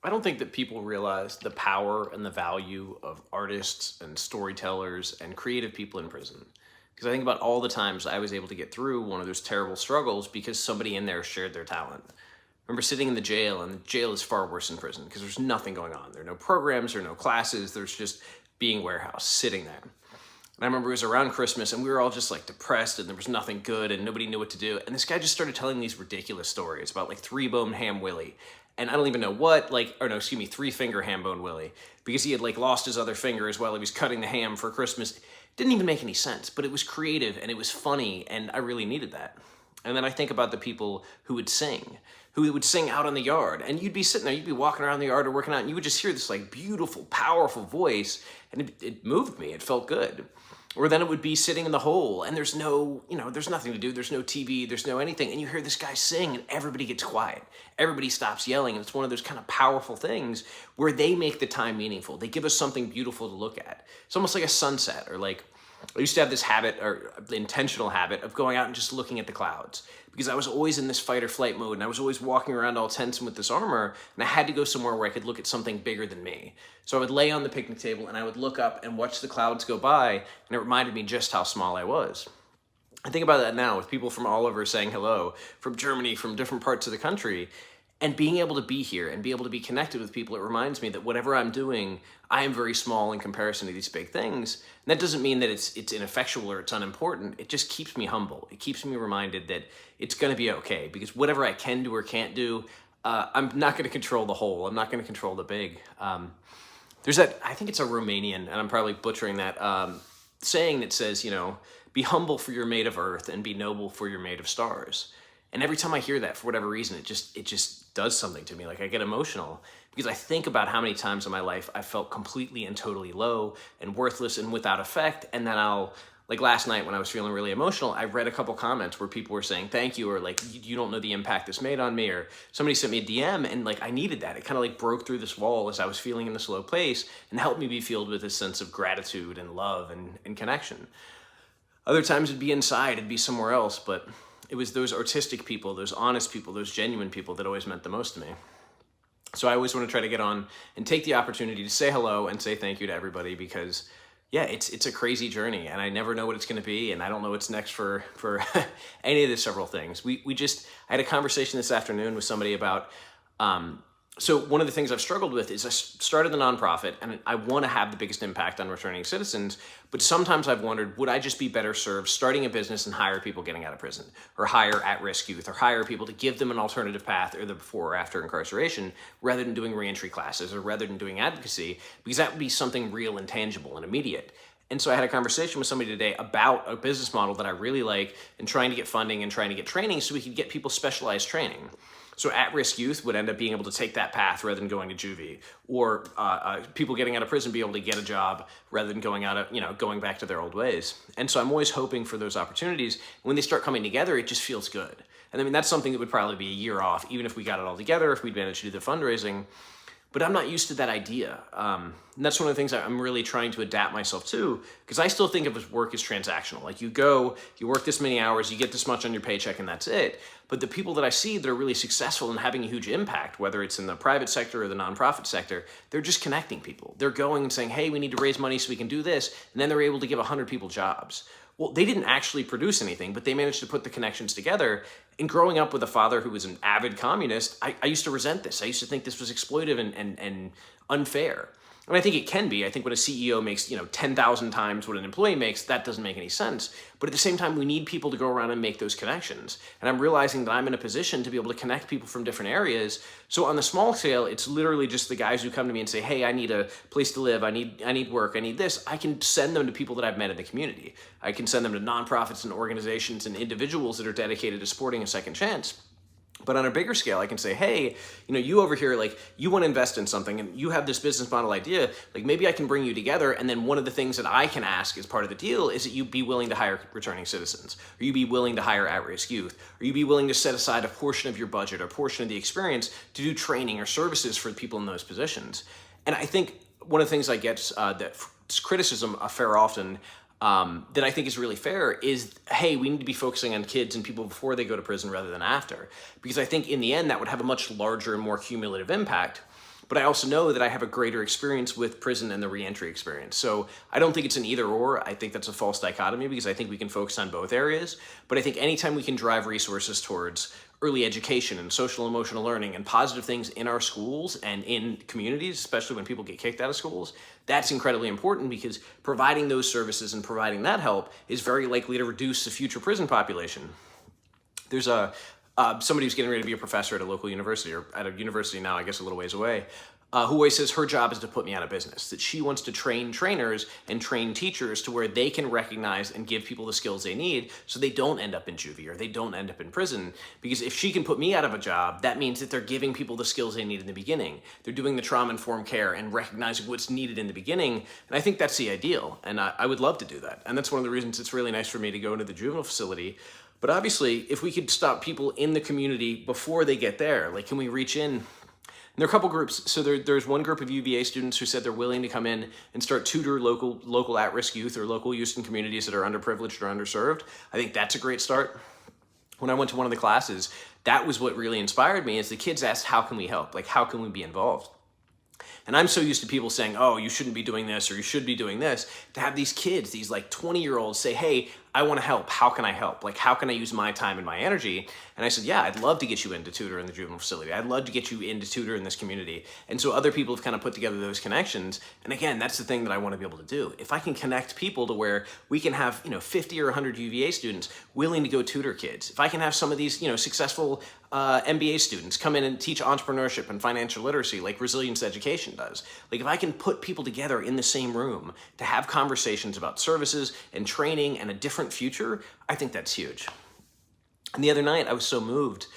I don't think that people realize the power and the value of artists and storytellers and creative people in prison. Because I think about all the times I was able to get through one of those terrible struggles because somebody in there shared their talent. I remember sitting in the jail, and the jail is far worse than prison because there's nothing going on. There are no programs, there are no classes, there's just being warehouse, sitting there. And I remember it was around Christmas, and we were all just like depressed, and there was nothing good, and nobody knew what to do. And this guy just started telling these ridiculous stories about like three bone ham Willie, and I don't even know what, like, or no, excuse me, three finger ham bone Willie, because he had like lost his other fingers while he was cutting the ham for Christmas. It didn't even make any sense, but it was creative and it was funny, and I really needed that. And then I think about the people who would sing out in the yard, and you'd be sitting there, you'd be walking around the yard or working out, and you would just hear this like beautiful, powerful voice, and it moved me. It felt good. Or then it would be sitting in the hole, and there's no, there's nothing to do. There's no TV, there's no anything. And you hear this guy sing, and everybody gets quiet. Everybody stops yelling. And it's one of those kind of powerful things where they make the time meaningful. They give us something beautiful to look at. It's almost like a sunset, or like, I used to have this habit, or the intentional habit, of going out and just looking at the clouds, because I was always in this fight or flight mode, and I was always walking around all tense and with this armor, and I had to go somewhere where I could look at something bigger than me. So I would lay on the picnic table and I would look up and watch the clouds go by, and it reminded me just how small I was. I think about that now with people from all over saying hello, from Germany, from different parts of the country, and being able to be here and be able to be connected with people. It reminds me that whatever I'm doing, I am very small in comparison to these big things. And that doesn't mean that it's ineffectual or it's unimportant. It just keeps me humble. It keeps me reminded that it's going to be okay, because whatever I can do or can't do, I'm not going to control the whole. I'm not going to control the big. There's that, I think it's a Romanian, and I'm probably butchering that, saying that says, be humble for you're made of earth, and be noble for you're made of stars. And every time I hear that, for whatever reason, it just does something to me. Like, I get emotional because I think about how many times in my life I felt completely and totally low and worthless and without effect. And then like last night when I was feeling really emotional, I read a couple comments where people were saying thank you, or like, you don't know the impact this made on me, or somebody sent me a DM, and like, I needed that. It kind of like broke through this wall as I was feeling in this low place and helped me be filled with this sense of gratitude and love and connection. Other times it'd be inside, it'd be somewhere else, but it was those artistic people, those honest people, those genuine people that always meant the most to me. So I always want to try to get on and take the opportunity to say hello and say thank you to everybody, because yeah, it's a crazy journey, and I never know what it's going to be, and I don't know what's next for any of the several things. I had a conversation this afternoon with somebody about, so one of the things I've struggled with is I started the nonprofit, and I want to have the biggest impact on returning citizens, but sometimes I've wondered, would I just be better served starting a business and hire people getting out of prison, or hire at-risk youth, or hire people to give them an alternative path, or the before or after incarceration, rather than doing reentry classes, or rather than doing advocacy, because that would be something real and tangible and immediate. And so I had a conversation with somebody today about a business model that I really like, and trying to get funding and trying to get training so we could get people specialized training. So at-risk youth would end up being able to take that path rather than going to juvie, or people getting out of prison be able to get a job rather than going back to their old ways. And so I'm always hoping for those opportunities. When they start coming together, it just feels good. And I mean, that's something that would probably be a year off, even if we got it all together, if we'd managed to do the fundraising. But I'm not used to that idea. And that's one of the things I'm really trying to adapt myself to, because I still think of work as transactional. Like, you work this many hours, you get this much on your paycheck, and that's it. But the people that I see that are really successful and having a huge impact, whether it's in the private sector or the nonprofit sector, they're just connecting people. They're going and saying, hey, we need to raise money so we can do this. And then they're able to give 100 people jobs. Well, they didn't actually produce anything, but they managed to put the connections together. And growing up with a father who was an avid communist, I used to resent this. I used to think this was exploitive and unfair. And I think it can be. I think when a CEO makes 10,000 times what an employee makes, that doesn't make any sense. But at the same time, we need people to go around and make those connections. And I'm realizing that I'm in a position to be able to connect people from different areas. So on the small scale, it's literally just the guys who come to me and say, hey, I need a place to live, I need work, I need this. I can send them to people that I've met in the community. I can send them to nonprofits and organizations and individuals that are dedicated to supporting a second chance. But on a bigger scale, I can say, hey, you over here, like, you want to invest in something and you have this business model idea, like, maybe I can bring you together. And then one of the things that I can ask as part of the deal is that you be willing to hire returning citizens, or you be willing to hire at-risk youth, or you be willing to set aside a portion of your budget or portion of the experience to do training or services for people in those positions. And I think one of the things I get that's criticism a fair often, that I think is really fair is, hey, we need to be focusing on kids and people before they go to prison rather than after. Because I think in the end, that would have a much larger and more cumulative impact. but I also know that I have a greater experience with prison and the reentry experience. So I don't think it's an either or. I think that's a false dichotomy because I think we can focus on both areas. But I think anytime we can drive resources towards early education and social emotional learning and positive things in our schools and in communities, especially when people get kicked out of schools, that's incredibly important because providing those services and providing that help is very likely to reduce the future prison population. There's somebody who's getting ready to be a professor at a local university, or at a university now, I guess a little ways away, who always says her job is to put me out of business, that she wants to train trainers and train teachers to where they can recognize and give people the skills they need so they don't end up in juvie or they don't end up in prison. Because if she can put me out of a job, that means that they're giving people the skills they need in the beginning. They're doing the trauma-informed care and recognizing what's needed in the beginning. And I think that's the ideal. And I would love to do that. And that's one of the reasons it's really nice for me to go into the juvenile facility. But obviously, if we could stop people in the community before they get there, like can we reach in? And there are a couple groups. So there's one group of UVA students who said they're willing to come in and start tutor local at-risk youth or local youth in communities that are underprivileged or underserved. I think that's a great start. When I went to one of the classes, that was what really inspired me is the kids asked, how can we help? Like, how can we be involved? And I'm so used to people saying, oh, you shouldn't be doing this or you should be doing this, to have these kids, these like 20-year-olds say, hey, I want to help. How can I help? Like, how can I use my time and my energy? And I said, yeah, I'd love to get you into tutor in the juvenile facility. I'd love to get you into tutor in this community. And so other people have kind of put together those connections. And again, that's the thing that I want to be able to do. If I can connect people to where we can have, 50 or 100 UVA students willing to go tutor kids, if I can have some of these, successful MBA students come in and teach entrepreneurship and financial literacy like Resilience Education does. Like if I can put people together in the same room to have conversations about services and training and a different future, I think that's huge. And the other night I was so moved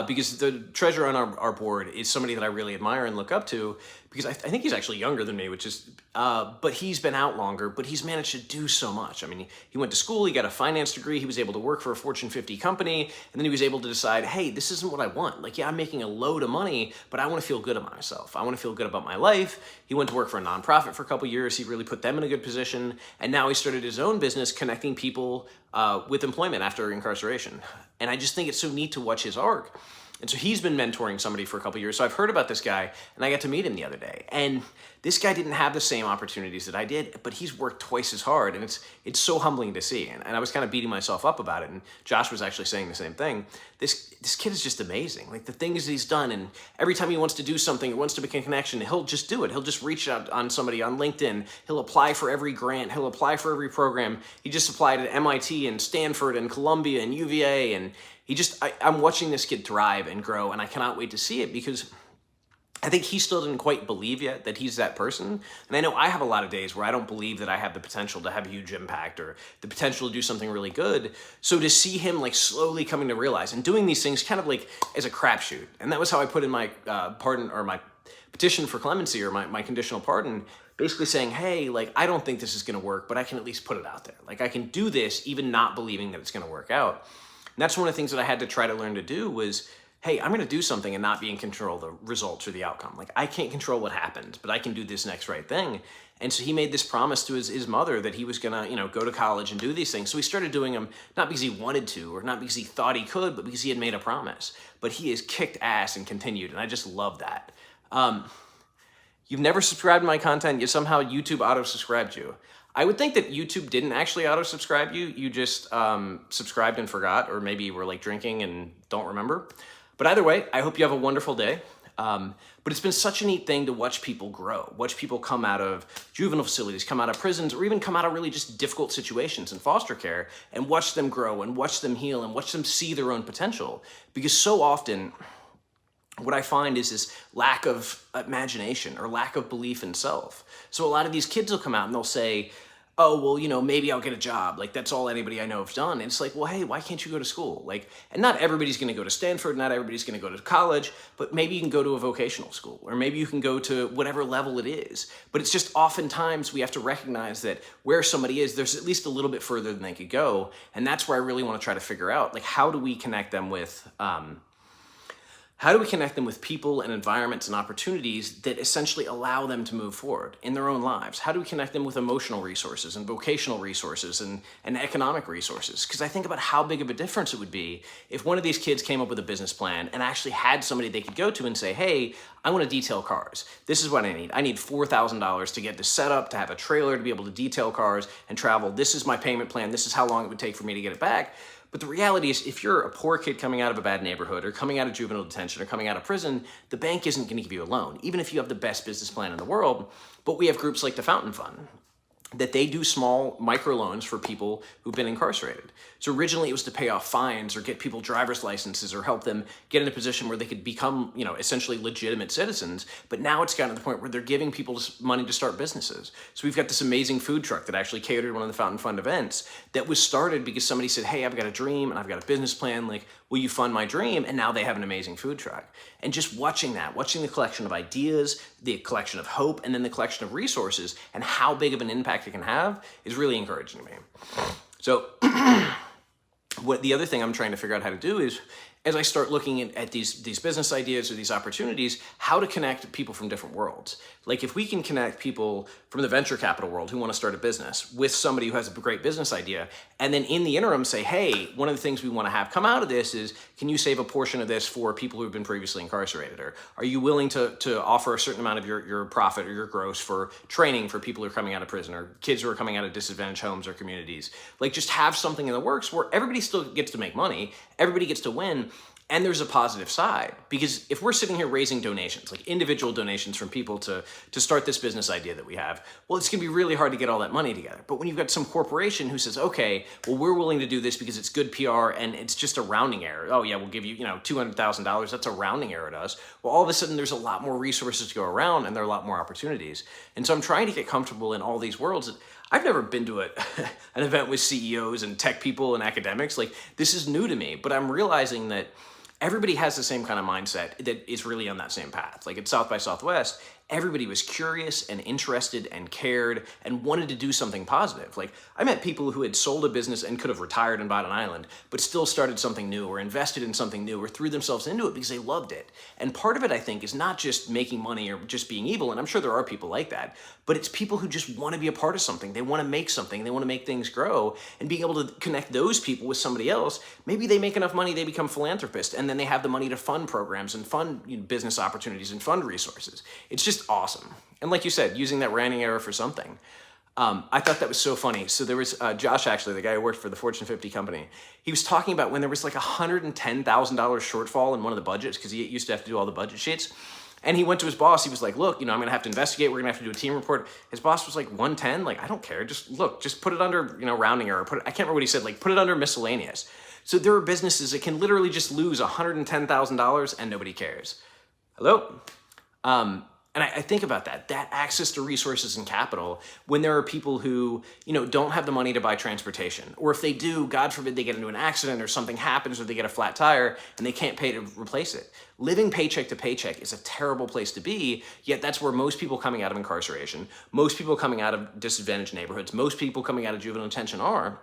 because the treasurer on our board is somebody that I really admire and look up to because I think he's actually younger than me, which is, but he's been out longer, but he's managed to do so much. I mean, he went to school, he got a finance degree, he was able to work for a Fortune 50 company, and then he was able to decide, hey, this isn't what I want. Like, yeah, I'm making a load of money, but I want to feel good about myself. I want to feel good about my life. He went to work for a nonprofit for a couple years. He really put them in a good position. And now he started his own business connecting people with employment after incarceration. And I just think it's so neat to watch his arc. And so he's been mentoring somebody for a couple years. So I've heard about this guy and I got to meet him the other day. And this guy didn't have the same opportunities that I did, but he's worked twice as hard. And it's so humbling to see. And I was kind of beating myself up about it. And Josh was actually saying the same thing. This kid is just amazing. Like the things he's done. And every time he wants to do something or wants to make a connection, he'll just do it. He'll just reach out on somebody on LinkedIn. He'll apply for every grant. He'll apply for every program. He just applied at MIT and Stanford and Columbia and UVA. And I'm watching this kid thrive and grow, and I cannot wait to see it because I think he still didn't quite believe yet that he's that person. And I know I have a lot of days where I don't believe that I have the potential to have a huge impact or the potential to do something really good. So to see him like slowly coming to realize and doing these things kind of like as a crapshoot. And that was how I put in my pardon or my petition for clemency or my conditional pardon, basically saying, hey, like, I don't think this is going to work, but I can at least put it out there. Like I can do this even not believing that it's going to work out. And that's one of the things that I had to try to learn to do was, hey, I'm going to do something and not be in control of the results or the outcome. Like I can't control what happens, but I can do this next right thing. And so he made this promise to his mother that he was going to, go to college and do these things. So he started doing them not because he wanted to or not because he thought he could, but because he had made a promise. But he has kicked ass and continued. And I just love that. You've never subscribed to my content, yet somehow YouTube auto-subscribed you. I would think that YouTube didn't actually auto-subscribe you. You just subscribed and forgot, or maybe you were like drinking and don't remember. But either way, I hope you have a wonderful day. But it's been such a neat thing to watch people grow, watch people come out of juvenile facilities, come out of prisons, or even come out of really just difficult situations in foster care and watch them grow and watch them heal and watch them see their own potential. Because so often, what I find is this lack of imagination or lack of belief in self. So a lot of these kids will come out and they'll say, oh, well, maybe I'll get a job. Like, that's all anybody I know have done. And it's like, well, hey, why can't you go to school? Like, and not everybody's going to go to Stanford. Not everybody's going to go to college. But maybe you can go to a vocational school. Or maybe you can go to whatever level it is. But it's just oftentimes we have to recognize that where somebody is, there's at least a little bit further than they could go. And that's where I really want to try to figure out, like, how do we connect them with... How do we connect them with people and environments and opportunities that essentially allow them to move forward in their own lives? How do we connect them with emotional resources and vocational resources and economic resources? Because I think about how big of a difference it would be if one of these kids came up with a business plan and actually had somebody they could go to and say, hey, I want to detail cars. This is what I need. I need $4,000 to get this set up, to have a trailer, to be able to detail cars and travel. This is my payment plan. This is how long it would take for me to get it back. But the reality is, if you're a poor kid coming out of a bad neighborhood or coming out of juvenile detention or coming out of prison, the bank isn't going to give you a loan, even if you have the best business plan in the world. But we have groups like the Fountain Fund that they do small microloans for people who've been incarcerated. So originally it was to pay off fines or get people driver's licenses or help them get in a position where they could become, essentially legitimate citizens. But now it's gotten to the point where they're giving people money to start businesses. So we've got this amazing food truck that actually catered one of the Fountain Fund events that was started because somebody said, hey, I've got a dream and I've got a business plan. Like, will you fund my dream? And now they have an amazing food truck. And just watching the collection of ideas, the collection of hope, and then the collection of resources and how big of an impact it can have is really encouraging to me. So what the other thing I'm trying to figure out how to do is, as I start looking at these business ideas or these opportunities, how to connect people from different worlds. Like if we can connect people from the venture capital world who want to start a business with somebody who has a great business idea, and then in the interim say, hey, one of the things we want to have come out of this is, can you save a portion of this for people who have been previously incarcerated? Or are you willing to offer a certain amount of your profit or your gross for training for people who are coming out of prison or kids who are coming out of disadvantaged homes or communities? Like just have something in the works where everybody still gets to make money, everybody gets to win, and there's a positive side. Because if we're sitting here raising donations, like individual donations from people to start this business idea that we have, well, it's gonna be really hard to get all that money together. But when you've got some corporation who says, okay, well, we're willing to do this because it's good PR and it's just a rounding error. Oh yeah, we'll give you, $200,000, that's a rounding error to us. Well, all of a sudden there's a lot more resources to go around and there are a lot more opportunities. And so I'm trying to get comfortable in all these worlds. I've never been to an event with CEOs and tech people and academics. Like this is new to me, but I'm realizing that everybody has the same kind of mindset that is really on that same path. Like at South by Southwest, everybody was curious and interested and cared and wanted to do something positive. Like I met people who had sold a business and could have retired and bought an island, but still started something new or invested in something new or threw themselves into it because they loved it. And part of it, I think, is not just making money or just being evil. And I'm sure there are people like that, but it's people who just want to be a part of something. They want to make something. They want to make things grow, and being able to connect those people with somebody else. Maybe they make enough money, they become philanthropists, and then they have the money to fund programs and fund business opportunities and fund resources. It's just awesome. And like you said, using that rounding error for something. I thought that was so funny. So there was Josh, actually, the guy who worked for the Fortune 50 company. He was talking about when there was like $110,000 shortfall in one of the budgets, because he used to have to do all the budget sheets. And he went to his boss. He was like, look, I'm going to have to investigate. We're going to have to do a team report. His boss was like, 110? Like, I don't care. Just put it under, rounding error. I can't remember what he said. Like, put it under miscellaneous. So there are businesses that can literally just lose $110,000 and nobody cares. Hello? And I think about that access to resources and capital when there are people who, don't have the money to buy transportation. Or if they do, God forbid they get into an accident or something happens or they get a flat tire and they can't pay to replace it. Living paycheck to paycheck is a terrible place to be, yet that's where most people coming out of incarceration, most people coming out of disadvantaged neighborhoods, most people coming out of juvenile detention are.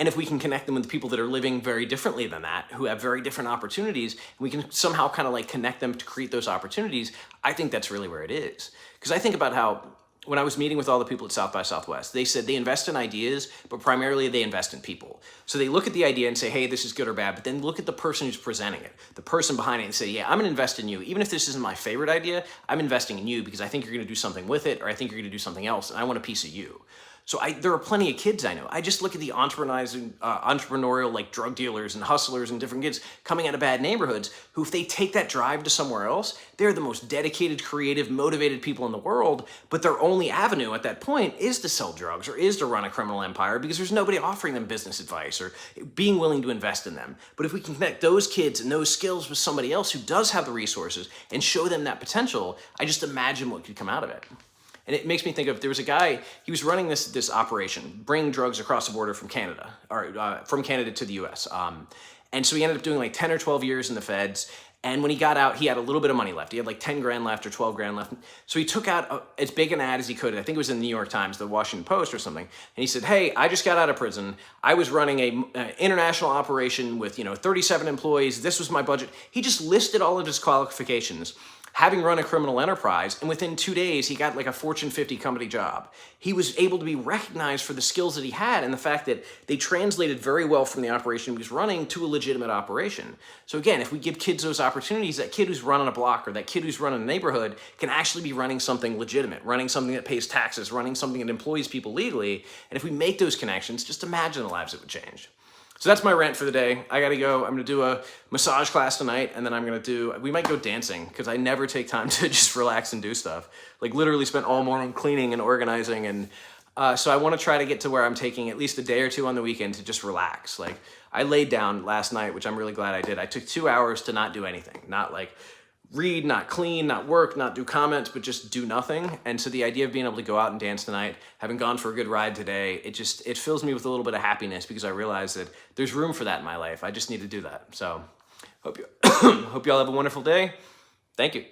And if we can connect them with people that are living very differently than that, who have very different opportunities, and we can somehow kind of like connect them to create those opportunities, I think that's really where it is. Because I think about how when I was meeting with all the people at South by Southwest, they said they invest in ideas, but primarily they invest in people. So they look at the idea and say, hey, this is good or bad, but then look at the person who's presenting it, the person behind it, and say, yeah, I'm gonna invest in you. Even if this isn't my favorite idea, I'm investing in you because I think you're gonna do something with it, or I think you're gonna do something else, and I want a piece of you. So there are plenty of kids I know. I just look at the entrepreneurial like drug dealers and hustlers and different kids coming out of bad neighborhoods who, if they take that drive to somewhere else, they're the most dedicated, creative, motivated people in the world, but their only avenue at that point is to sell drugs or is to run a criminal empire because there's nobody offering them business advice or being willing to invest in them. But if we can connect those kids and those skills with somebody else who does have the resources and show them that potential, I just imagine what could come out of it. And it makes me think of, there was a guy, he was running this operation, bringing drugs across the border from Canada, or from Canada to the US. And so he ended up doing like 10 or 12 years in the feds. And when he got out, he had a little bit of money left. He had like 10 grand left or 12 grand left. So he took out as big an ad as he could. I think it was in the New York Times, the Washington Post or something. And he said, hey, I just got out of prison. I was running a international operation with, 37 employees. This was my budget. He just listed all of his qualifications, having run a criminal enterprise, and within 2 days, he got like a Fortune 50 company job. He was able to be recognized for the skills that he had and the fact that they translated very well from the operation he was running to a legitimate operation. So again, if we give kids those opportunities, that kid who's running a block or that kid who's running a neighborhood can actually be running something legitimate, running something that pays taxes, running something that employs people legally. And if we make those connections, just imagine the lives that would change. So that's my rant for the day. I gotta go. I'm gonna do a massage class tonight, and then we might go dancing, because I never take time to just relax and do stuff. Like literally spent all morning cleaning and organizing, and so I wanna try to get to where I'm taking at least a day or two on the weekend to just relax. Like I laid down last night, which I'm really glad I did. I took 2 hours to not do anything, not like read, not clean, not work, not do comments, but just do nothing. And so the idea of being able to go out and dance tonight, having gone for a good ride today, it fills me with a little bit of happiness, because I realize that there's room for that in my life. I just need to do that. So hope you hope y'all have a wonderful day. Thank you.